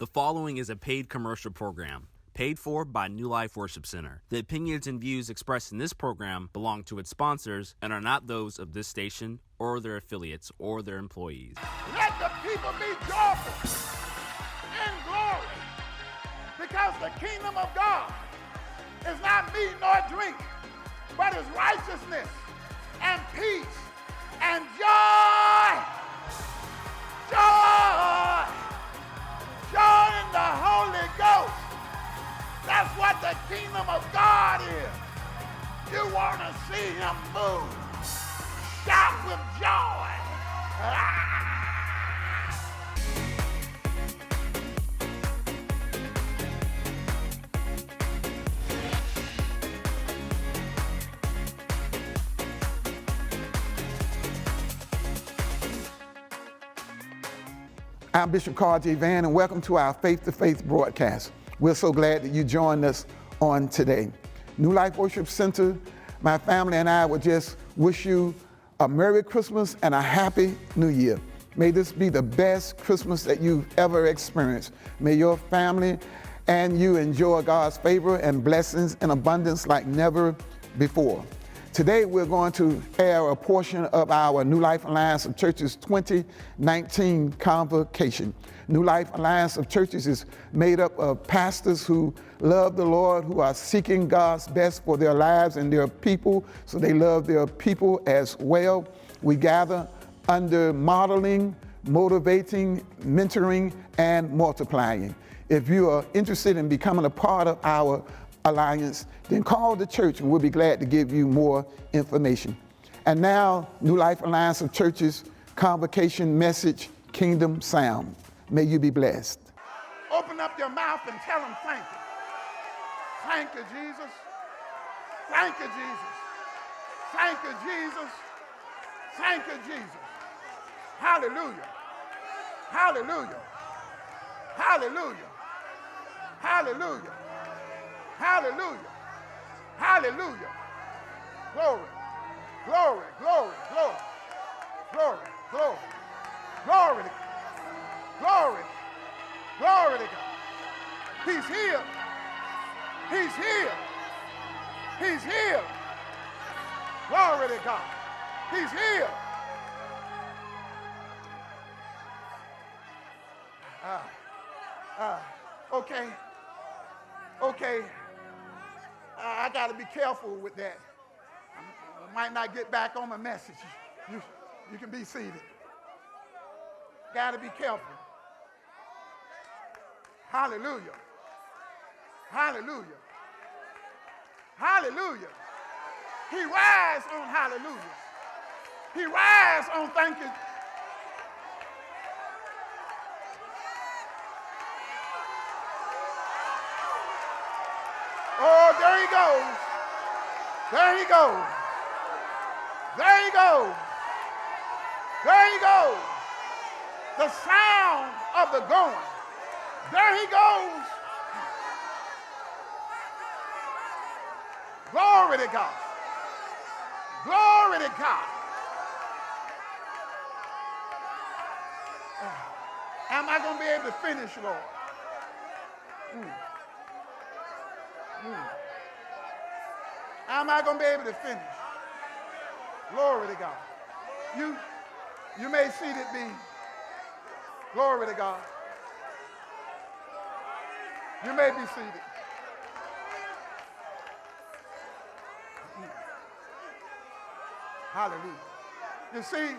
The following is a paid commercial program, paid for by New Life Worship Center. The opinions and views expressed in this program belong to its sponsors and are not those of this station or their affiliates or their employees. Let the people be joyful in glory, because the kingdom of God is not meat nor drink, but is righteousness and peace and joy. Joy! Joy in the Holy Ghost. That's what the kingdom of God is. You want to see him move. Shout with joy. I'm Bishop Carl J. Vann, and welcome to our Faith to Faith broadcast. We're so glad that you joined us on today. New Life Worship Center, my family and I would just wish you a Merry Christmas and a Happy New Year. May this be the best Christmas that you've ever experienced. May your family and you enjoy God's favor and blessings in abundance like never before. Today, we're going to air a portion of our New Life Alliance of Churches 2019 convocation. New Life Alliance of Churches is made up of pastors who love the Lord, who are seeking God's best for their lives and their people, so they love their people as well. We gather under modeling, motivating, mentoring, and multiplying. If you are interested in becoming a part of our alliance, then call the church and we'll be glad to give you more information. And now, New Life Alliance of Churches convocation message, Kingdom Sound. May you be blessed. Open up your mouth and tell him thank you. Thank you, Jesus. Thank you, Jesus. Thank you, Jesus. Thank you, Jesus. Hallelujah. Hallelujah. Hallelujah. Hallelujah. Hallelujah. Hallelujah. Glory. Glory. Glory. Glory. Glory. Glory. Glory to God. Glory. Glory to God. He's here. He's here. He's here. Glory to God. He's here. Okay. Okay. I got to be careful with that. I might not get back on my message. You can be seated. Got to be careful. Hallelujah. Hallelujah. Hallelujah. He rides on hallelujah. He rides on thank you. Oh, there he goes. There he goes. There he goes. There he goes. The sound of the going. There he goes. Glory to God. Glory to God. Am I going to be able to finish, Lord? Am I going to be able to finish? Glory to God. You may see it be. Glory to God. You may be seated. Hallelujah. You see,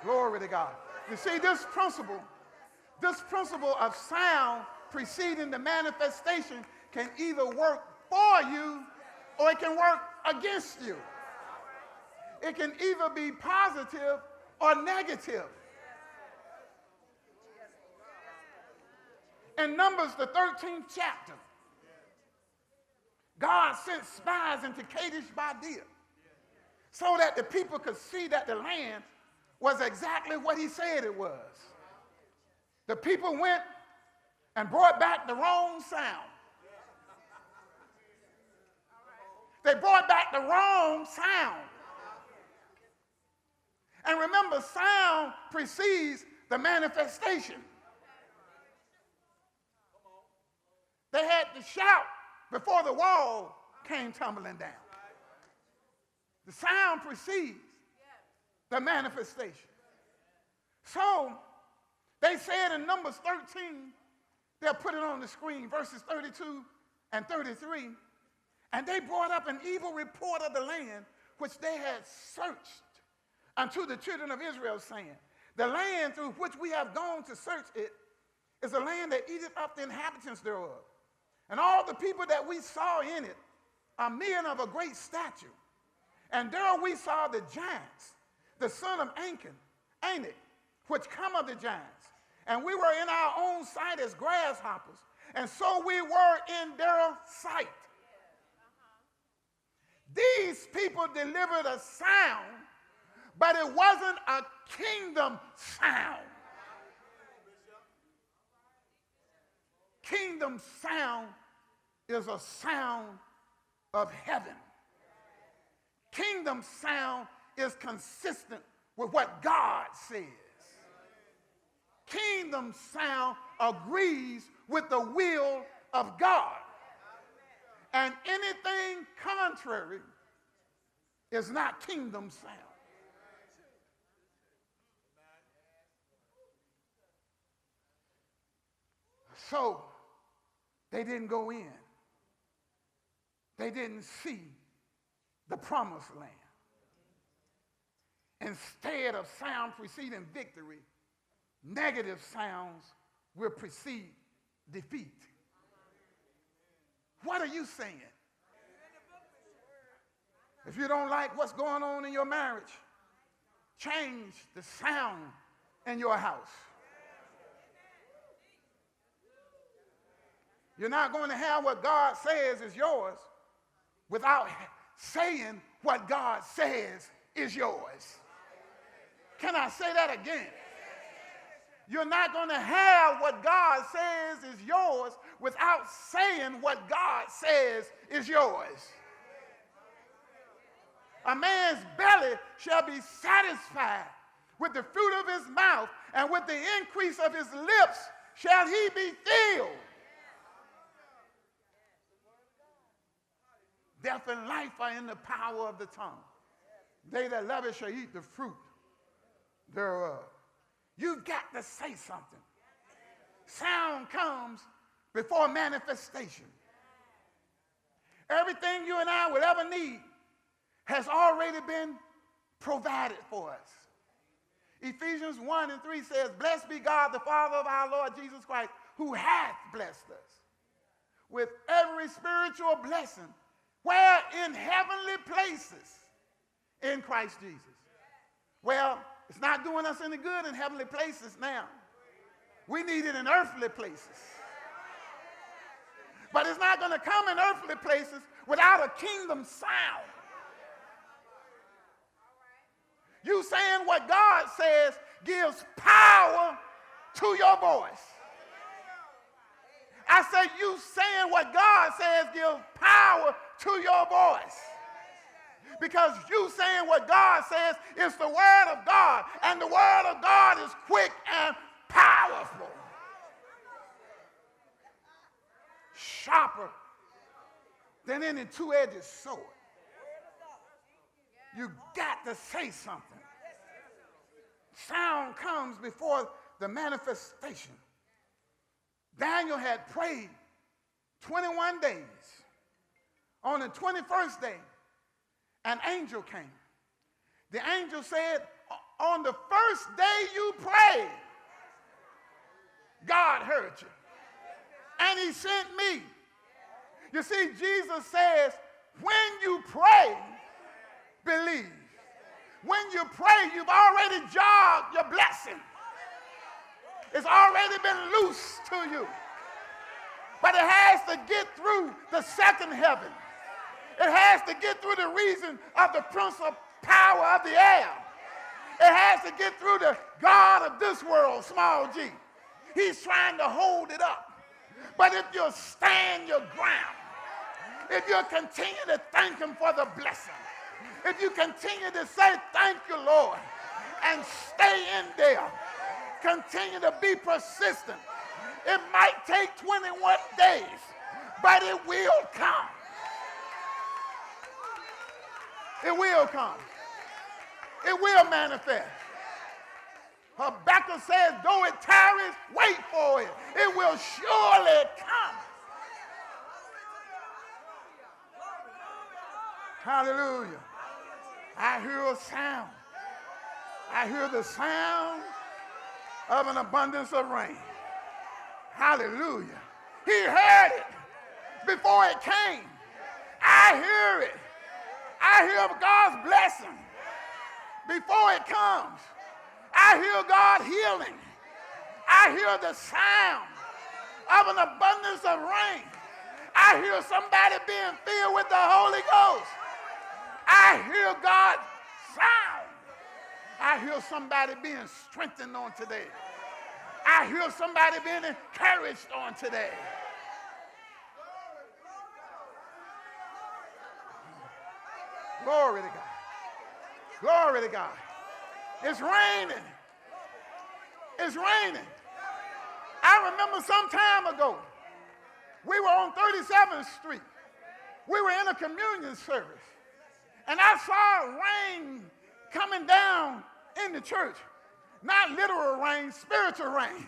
glory to God. You see, this principle of sound preceding the manifestation can either work for you or it can work against you. It can either be positive or negative. In Numbers, the 13th chapter, God sent spies into Kadesh Barnea so that the people could see that the land was exactly what he said it was. The people went and brought back the wrong sound. They brought back the wrong sound. And remember, sound precedes the manifestation. to shout before the wall came tumbling down. The sound precedes the manifestation. So they said in Numbers 13, they'll put it on the screen, verses 32 and 33, and they brought up an evil report of the land which they had searched unto the children of Israel, saying, the land through which we have gone to search it is a land that eateth up the inhabitants thereof. And all the people that we saw in it are men of a great stature. And there we saw the giants, the son of Anak, which come of the giants. And we were in our own sight as grasshoppers, and so we were in their sight. These people delivered a sound, but it wasn't a kingdom sound. Kingdom sound is a sound of heaven. Kingdom sound is consistent with what God says. Kingdom sound agrees with the will of God. And anything contrary is not kingdom sound. So they didn't go in. They didn't see the promised land. Instead of sound preceding victory, negative sounds will precede defeat. What are you saying? If you don't like what's going on in your marriage, change the sound in your house. You're not going to have what God says is yours without saying what God says is yours. Can I say that again? You're not going to have what God says is yours without saying what God says is yours. A man's belly shall be satisfied with the fruit of his mouth, and with the increase of his lips shall he be filled. Death and life are in the power of the tongue. They that love it shall eat the fruit thereof. You've got to say something. Sound comes before manifestation. Everything you and I will ever need has already been provided for us. Ephesians 1 and 3 says, blessed be God, the Father of our Lord Jesus Christ, who hath blessed us with every spiritual blessing, where in heavenly places in Christ Jesus. Well, it's not doing us any good in heavenly places now. We need it in earthly places. But it's not going to come in earthly places without a kingdom sound. You saying what God says gives power to your voice. I say you saying what God says gives power to your voice. Because you saying what God says is the word of God, and the word of God is quick and powerful. Sharper than any two-edged sword. You got to say something. Sound comes before the manifestation. Daniel had prayed 21 days. On the 21st day, an angel came. The angel said, on the first day you prayed, God heard you. And he sent me. You see, Jesus says, when you pray, believe. When you pray, you've already jogged your blessing. It's already been loose to you. But it has to get through the second heaven. It has to get through the reason of the prince of power of the air. It has to get through the God of this world, small g. He's trying to hold it up. But if you stand your ground, if you continue to thank him for the blessing, if you continue to say thank you, Lord, and stay in there, continue to be persistent. It might take 21 days, but it will come. It will come. It will manifest. Habakkuk says, though it tarries, wait for it. It will surely come. Hallelujah. I hear a sound. I hear the sound of an abundance of rain. Hallelujah. He heard it before it came. I hear it. I hear God's blessing before it comes. I hear God healing. I hear the sound of an abundance of rain. I hear somebody being filled with the Holy Ghost. I hear God's sound. I hear somebody being strengthened on today. I hear somebody being encouraged on today. Glory to God. Glory to God. It's raining. It's raining. I remember some time ago, we were on 37th Street. We were in a communion service. And I saw rain coming down in the church. Not literal rain, spiritual rain.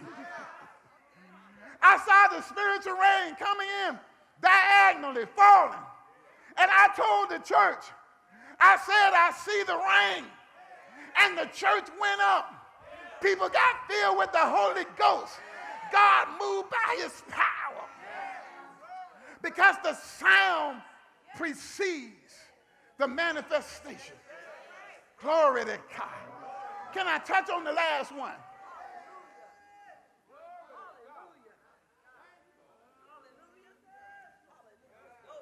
I saw the spiritual rain coming in diagonally, falling. And I told the church, I said, I see the rain. And the church went up. People got filled with the Holy Ghost. God moved by his power. Because the sound precedes the manifestation. Glory to God. Can I touch on the last one?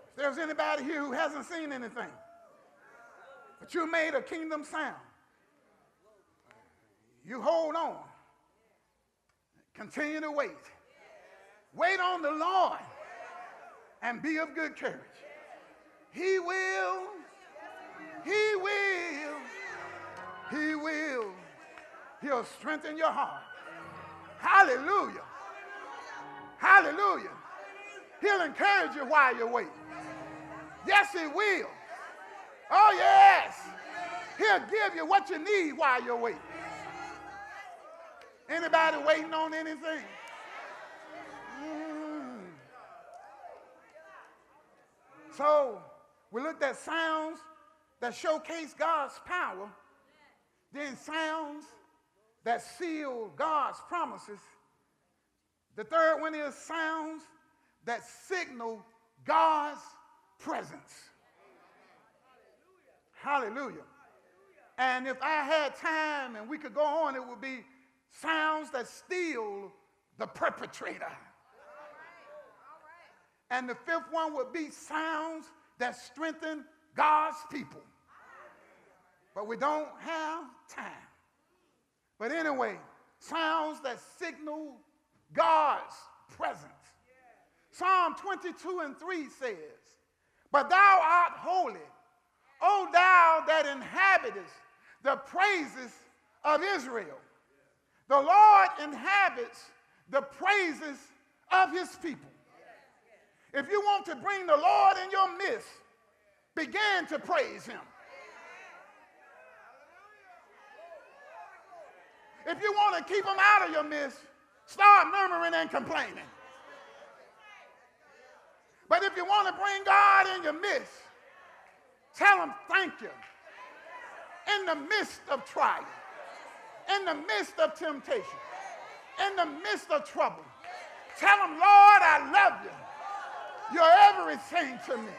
If there's anybody here who hasn't seen anything, but you made a kingdom sound, you hold on. Continue to wait. Wait on the Lord and be of good courage. He will. He'll strengthen your heart. Hallelujah. Hallelujah. He'll encourage you while you're waiting. Yes, he will. Oh, yes. He'll give you what you need while you're waiting. Anybody waiting on anything? So we looked at sounds that showcase God's power, then sounds that seal God's promises. The third one is sounds that signal God's presence. Hallelujah. And if I had time and we could go on, it would be sounds that steal the perpetrator. And the fifth one would be sounds that strengthen God's people. But we don't have time. But anyway, sounds that signal God's presence. Psalm 22:3 says, "But thou art holy, O thou that inhabitest the praises of Israel." The Lord inhabits the praises of his people. If you want to bring the Lord in your midst, begin to praise him. If you want to keep him out of your midst, start murmuring and complaining. But if you want to bring God in your midst, tell him thank you. In the midst of trial, in the midst of temptation, in the midst of trouble, tell him, Lord, I love you. You're everything to me.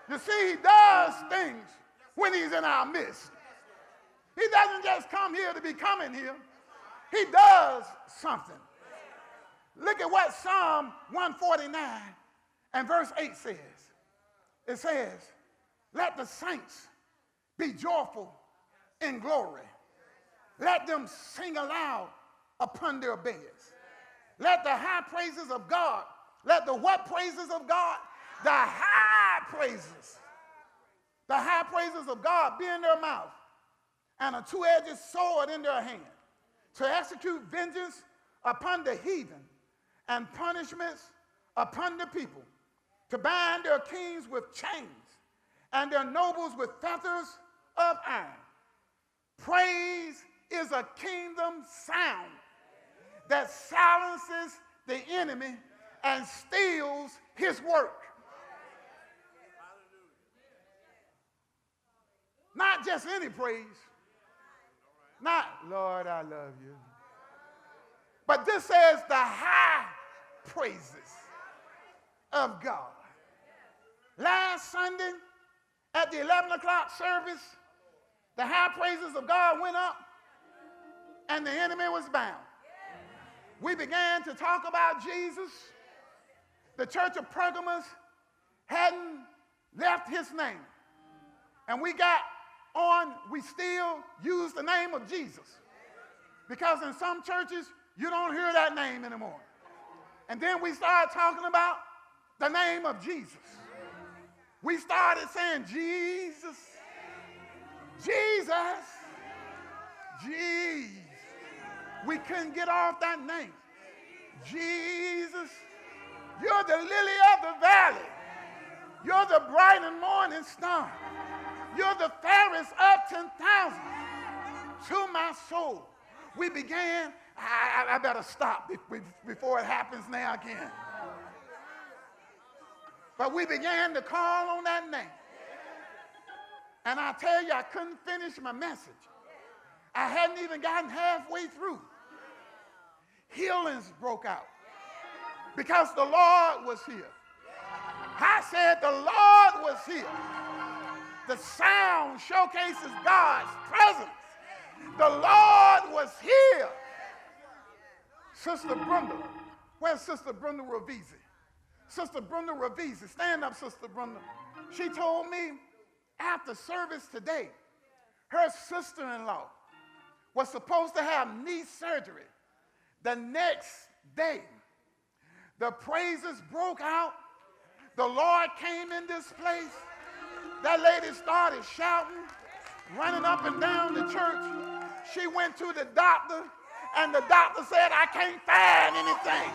You see, he does things when he's in our midst. He doesn't just come here to be coming here. He does something. Look at what Psalm 149 and verse 8 says. It says, "Let the saints be joyful in glory. Let them sing aloud upon their beds. Let the high praises of God," let the what praises of God? The high praises. The high praises of God be in their mouth, and a two-edged sword in their hand, to execute vengeance upon the heathen, and punishments upon the people, to bind their kings with chains, and their nobles with fetters of iron. Praise is a kingdom sound that silences the enemy and steals his work. Not just any praise. Not, Lord, I love you. But this says the high praises of God. Last Sunday at the 11 o'clock service, the high praises of God went up and the enemy was bound. We began to talk about Jesus. The church of Pergamos hadn't left his name. And we still use the name of Jesus. Because in some churches, you don't hear that name anymore. And then we started talking about the name of Jesus. We started saying, Jesus, Jesus, Jesus. We couldn't get off that name. Jesus, you're the lily of the valley. You're the bright and morning star. You're the fairest of 10,000 to my soul. We began, I better stop before it happens now again. But we began to call on that name. And I tell you, I couldn't finish my message. I hadn't even gotten halfway through. Healings broke out because the Lord was here. I said the Lord was here. The sound showcases God's presence. The Lord was here. Sister Brenda, where's Sister Brenda Ravisi? Sister Brenda Ravisi, stand up, Sister Brenda. She told me after service today, her sister-in-law was supposed to have knee surgery the next day. The praises broke out. The Lord came in this place. That lady started shouting, running up and down the church. She went to the doctor, and the doctor said, I can't find anything.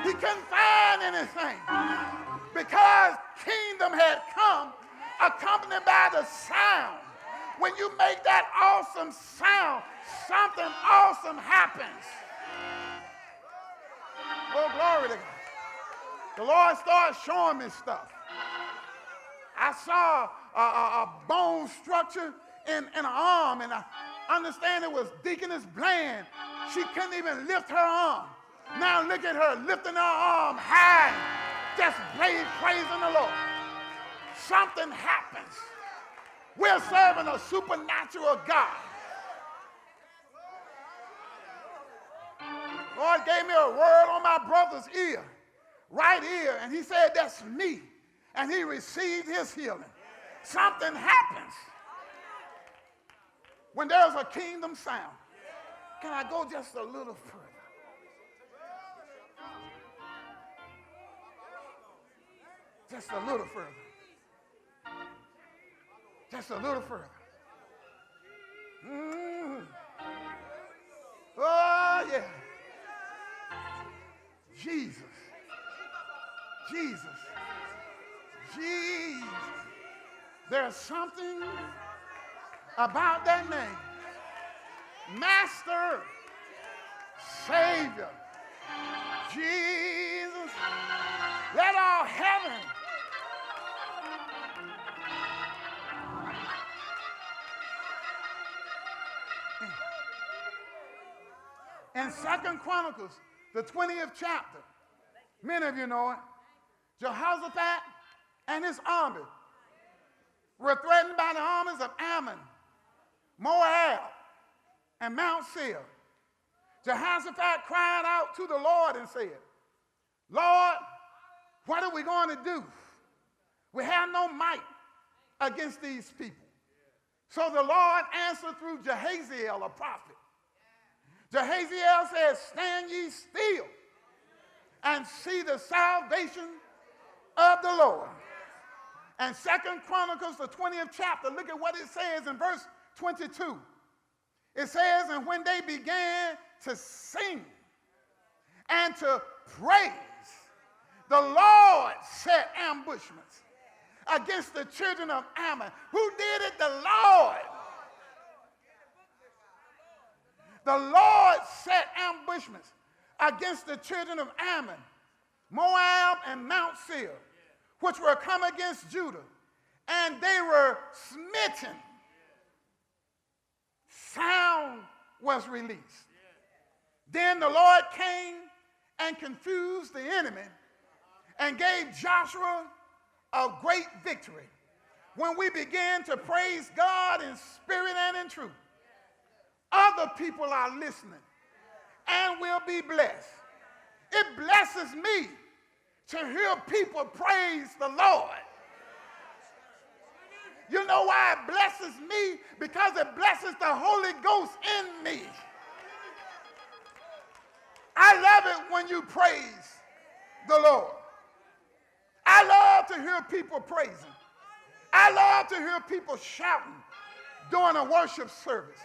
He couldn't find anything because kingdom had come accompanied by the sound. When you make that awesome sound, something awesome happens. Oh, glory to God. The Lord started showing me stuff. I saw a bone structure in an arm, and I understand it was Deaconess Bland. She couldn't even lift her arm. Now look at her lifting her arm high, just praising the Lord. Something happens. We're serving a supernatural God. Lord gave me a word on my brother's ear, right ear, and he said, that's me. And he received his healing. Something happens when there's a kingdom sound. Can I go just a little further? Just a little further. Just a little further. Oh, yeah. Jesus. Jesus. Jesus. There's something about that name. Master, Savior, Jesus. Let all heaven in 2 Chronicles, the 20th chapter, many of you know it, Jehoshaphat and his army were threatened by the armies of Ammon, Moab, and Mount Seir. Jehoshaphat cried out to the Lord and said, Lord, what are we going to do? We have no might against these people. So the Lord answered through Jehaziel, a prophet. Jehaziel says, stand ye still and see the salvation of the Lord. And 2 Chronicles, the 20th chapter, look at what it says in verse 22. It says, and when they began to sing and to praise, the Lord set ambushments against the children of Ammon. Who did it? The Lord. The Lord set ambushments against the children of Ammon, Moab, and Mount Seir, which were come against Judah, and they were smitten. Sound was released. Then the Lord came and confused the enemy and gave Joshua a great victory. When we began to praise God in spirit and in truth, other people are listening and will be blessed. It blesses me to hear people praise the Lord. You know why it blesses me? Because it blesses the Holy Ghost in me. I love it when you praise the Lord. I love to hear people praising. I love to hear people shouting during a worship service.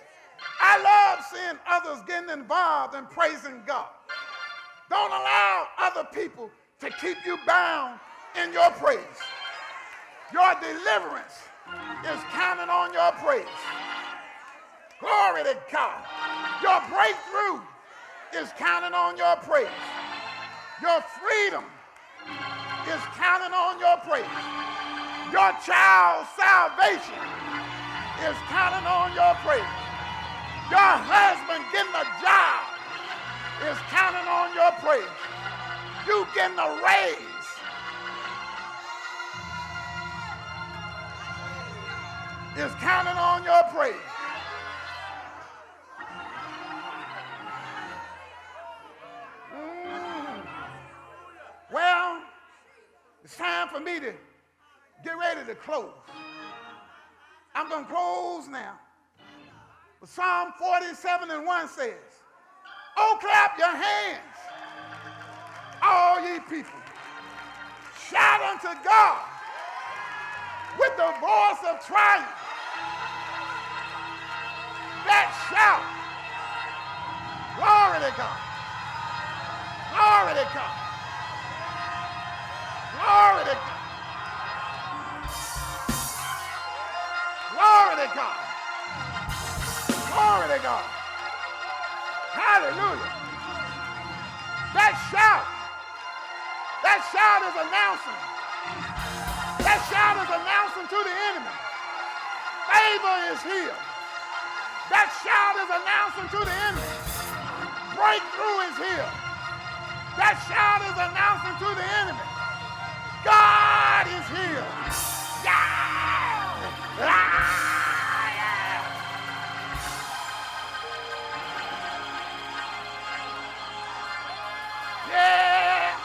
I love seeing others getting involved in praising God. Don't allow other people to keep you bound in your praise. Your deliverance is counting on your praise. Glory to God. Your breakthrough is counting on your praise. Your freedom is counting on your praise. Your child's salvation is counting on your praise. Your husband getting a job is counting on your praise. You getting a raise is counting on your praise. Well, it's time for me to get ready to close. I'm going to close now. But Psalm 47:1 says, oh, clap your hands, all ye people. Shout unto God with the voice of triumph. That shout. Glory to God. Glory to God. Glory to God. Glory to God. Glory to God. Hallelujah. That shout is announcing. That shout is announcing to the enemy. Favor is here. That shout is announcing to the enemy. Breakthrough is here. That shout is announcing to the enemy. God is here. Yeah. Yeah. Yeah.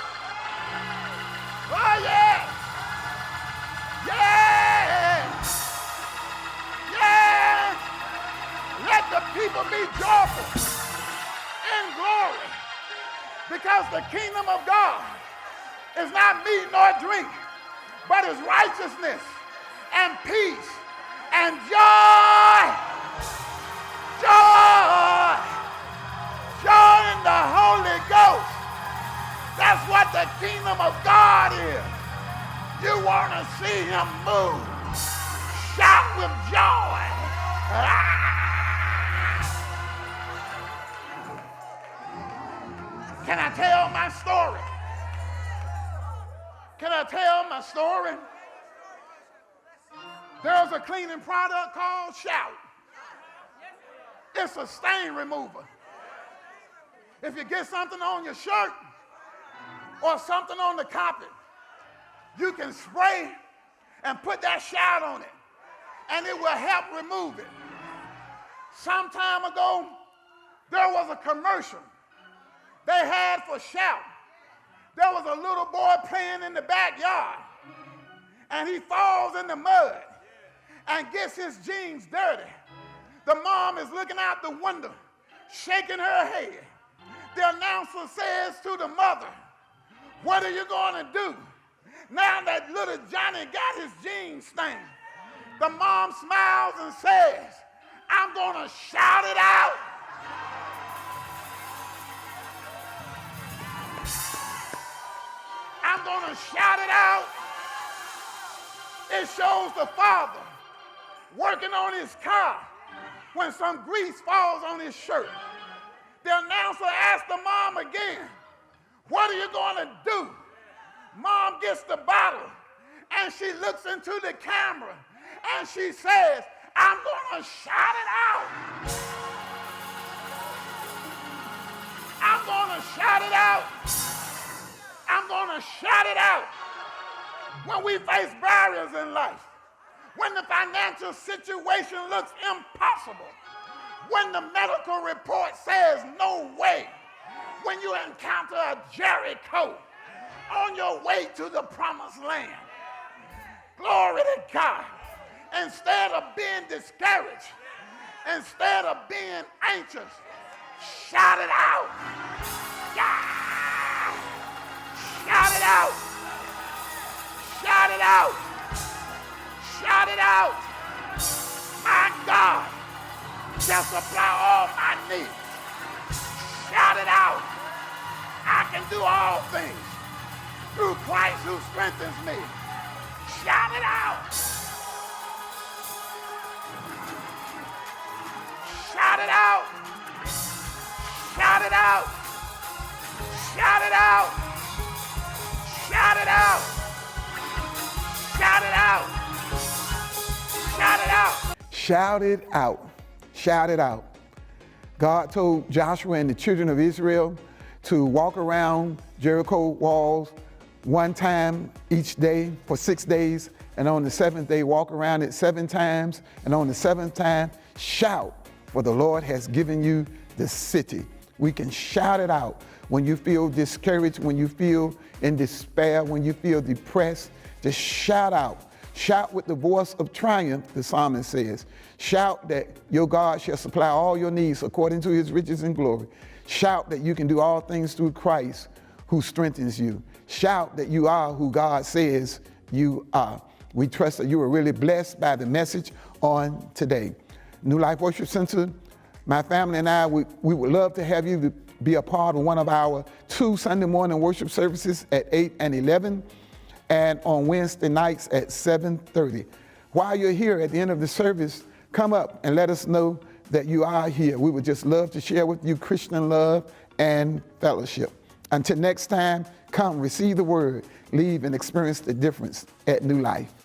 Oh, yeah. Yeah. Yeah. Let the people be joyful in glory, because the kingdom of God is not meat nor drink, but is righteousness and peace and joy. Joy. Joy in the Holy Ghost. That's what the kingdom of God is. You want to see him move. Shout with joy. Ah! Can I tell my story? Can I tell my story? There's a cleaning product called Shout. It's a stain remover. If you get something on your shirt or something on the carpet, you can spray and put that Shout on it, and it will help remove it. Some time ago, there was a commercial they had for Shout. There was a little boy playing in the backyard, and he falls in the mud and gets his jeans dirty. The mom is looking out the window, shaking her head. The announcer says to the mother, what are you going to do? Now that little Johnny got his jeans stained, the mom smiles and says, I'm going to shout it out. I'm going to shout it out. It shows the father working on his car when some grease falls on his shirt. The announcer asks the mom again, what are you going to do? Mom gets the bottle and she looks into the camera and she says, I'm going to shout it out. I'm going to shout it out. I'm going to shout it out. When we face barriers in life, when the financial situation looks impossible, when the medical report says no way, when you encounter a Jericho on your way to the promised land, glory to God, instead of being discouraged, instead of being anxious, shout it out. Yeah. Shout it out. Shout it out. Shout it out. My God shall supply all my needs. Shout it out. I can do all things through Christ who strengthens me. Shout it out. Shout it out. Shout it out. Shout it out. Shout it out. Shout it out. Shout it out. Shout it out. Shout it out. God told Joshua and the children of Israel to walk around Jericho walls one time each day for 6 days, and on the seventh day walk around it 7 times, and on the seventh time shout, for the Lord has given you the city. We can shout it out when you feel discouraged, when you feel in despair, when you feel depressed. Just shout out. Shout with the voice of triumph, the psalmist says. Shout that your God shall supply all your needs according to his riches and glory. Shout that you can do all things through Christ who strengthens you. Shout that you are who God says you are. We trust that you were really blessed by the message on today. New Life Worship Center, my family and I, we would love to have you to be a part of one of our 2 Sunday morning worship services at 8 and 11, and on Wednesday nights at 7:30. While you're here at the end of the service, come up and let us know that you are here. We would just love to share with you Christian love and fellowship. Until next time, come receive the word, leave and experience the difference at New Life.